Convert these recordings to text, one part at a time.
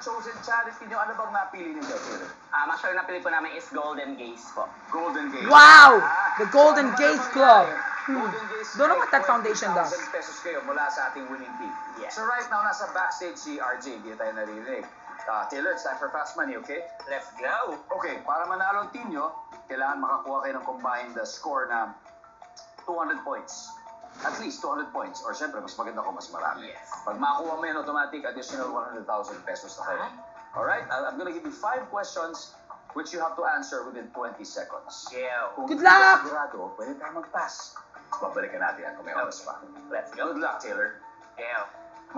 chosen charity nyo. Ano bang napili niyo, Taylor? Actually, napili po namin is Golden Gaze po. Golden Gaze. Wow! The Golden So, ano Gaze naman Club. nangyari? Golden Gaze Don't know ay what that foundation does. 20,000 pesos kayo mula sa ating winning team. Yes. So right now, nasa backstage si RJ. Hindi tayo naririnig. Taylor, it's time for fast money, okay? Let's go! Okay, para manalo ang team nyo, kailangan makakuha kayo ng combined score na 200 points. At least 200 points. Or syempre, mas maganda kung mas marami. Yes. Pag makuha mo yun, automatic additional 100,000 pesos na kayo. Alright? I'm gonna give you 5 questions which you have to answer within 20 seconds. Yeah. Kung Good hindi ka luck! sigurado, pwede tayo mag-pass. Babalikan natin yan kung may oras pa. Let's go. Good luck, Taylor. Yeah.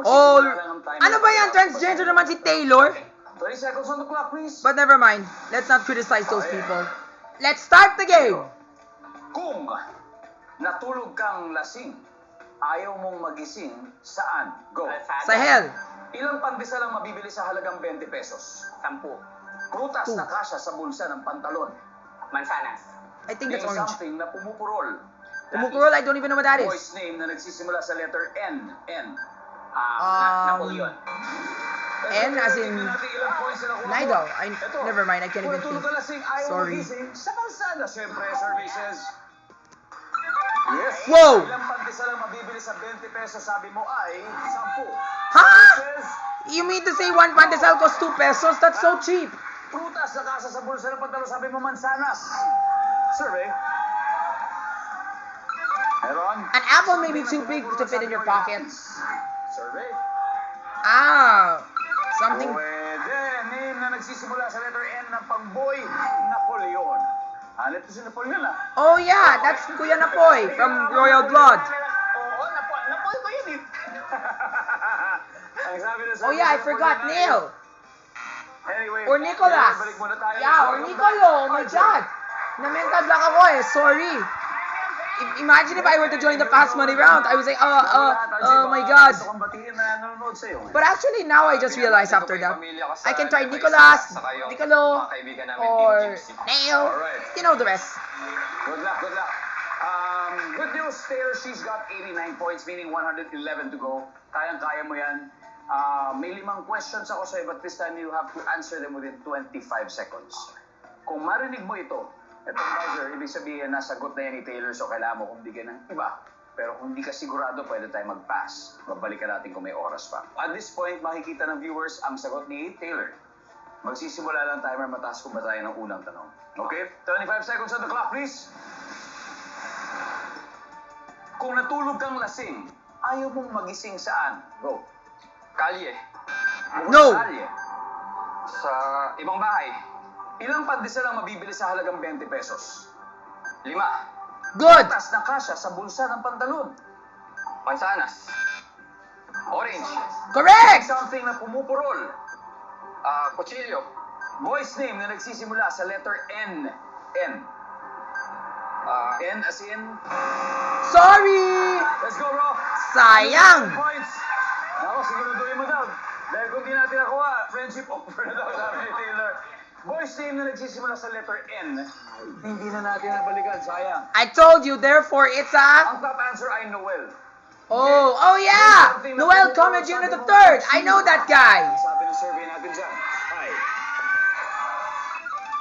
Oh, Magsisimula lang ang timer. ano ba yan? Transgender naman si Taylor? 20 seconds on the clock, please. But never mind. Let's not criticize those people. Let's start the game! Kung natulog kang lasing, ayaw mong magising, saan? Go. Sa hell. Ilang pandesal ang mabibili sa halagang 20 pesos? 10. Prutas Two. na kasya sa bulsa ng pantalon. Mansanas. I think that's Name orange. something na pumupurol. Umukurol, I don't even know what that is. Boy's name na nagsisimula sa letter N. N. Napoleon. N as in Tingnan natin ilang points na nakuha mo. Nido. Ito. Never mind, I can't Kung even natulog think. ka lasing, ayaw Sorry. magising, sa kalsada, syempre, services. Yes. Whoa! Ilang pandesal ang mabibili sa 20 pesos, sabi mo ay 10. Ha? Services. You mean to say one pandesal costs 2 pesos? That's so cheap. Prutas na kasa sa bulsa ng pantalon, sabi mo mansanas. Survey. Meron. An apple may be too big to fit in your pocket. Survey. Ah, something. Pwede. Name na nagsisimula sa letter N ng pangboy, Napoleon. Halit ko si Napoleon ah. Oh yeah, that's Kuya Napoy from Royal Blood. Oo, Napoy ko yun eh. Ang sabi na Oh yeah, I forgot Neil. Anyway, Or Nicolas. balik muna tayo. Yeah, or Nicolo. Oh my God. Na-mental block ako eh. Sorry. Imagine if I were to join the fast money round. I was like, oh my God. Gusto kong batiin na nanonood sa'yo. But actually, now I just realized after that, I can try Nicolas, Nicolo, or Neil. You know the rest. Good luck, good luck. Good news, Taylor, she's got 89 points, meaning 111 to go. Kayang-kaya mo yan. May 5 questions ako sa'yo, but this time you have to answer them within 25 seconds. Kung marinig mo ito, itong buzzer, ibig sabihin, nasagot na yan ni Taylor, so kailangan mo kong bigyan ng iba. Pero kung hindi ka sigurado, pwede tayo mag-pass. Babalikan natin kung may oras pa. At this point, makikita ng viewers ang sagot ni Taylor. Magsisimula lang timer, mataas kung ba tayo ng unang tanong. Okay? 25 seconds on the clock, please. Kung natulog kang lasing, ayaw mong magising saan? Go. Kalye. No. Kalye. Sa ibang bahay. Ilang pandesal ang mabibili sa halagang 20 pesos? 5. Good. Taas na kasya sa bulsa ng pantalon. Mansanas. Orange. Correct. Something na pumupurol. Kutsilyo. Boy's name na nagsisimula sa letter N. N. N as in... Sorry. Let's go, bro. Sayang. Points. Ako, siguraduhin mo daw. Dahil kung di natin nakuha, friendship over na daw, sabi ni Taylor. Boy's name na nagsisimula sa letter N, hindi na natin nabalikan, sayang. I told you, therefore it's a... Ang top answer ay Noel. Oh yeah. Noel Come Jr. the third. I know that guy. Sabi ng survey natin dyan. Ay.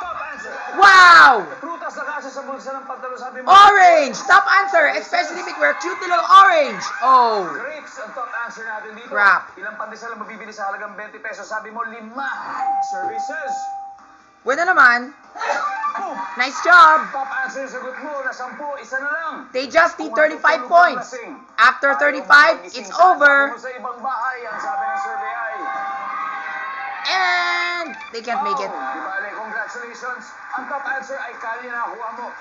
Top answer. Wow. Prutas na kasya sa bulsa ng pantalon, sabi mo. Orange. Top answer. Especially if it were cute little orange. Oh. Grapes ang top answer natin dito. Crap. Ilang pandesal ang mabibili sa halagang 20 pesos, sabi mo 5. Survey says. Bueno naman. Boom. Nice job. Top answer yung sagot mo na 10, isa na lang. They just need Kung 35 natutulog kang points. lasing, After ayaw 35, magising it's ka, over. sabi mo sa ibang bahay, ang sabi ng survey ay... And they can't make it. Di bale, congratulations. Ang top answer ay kali na nakuha mo.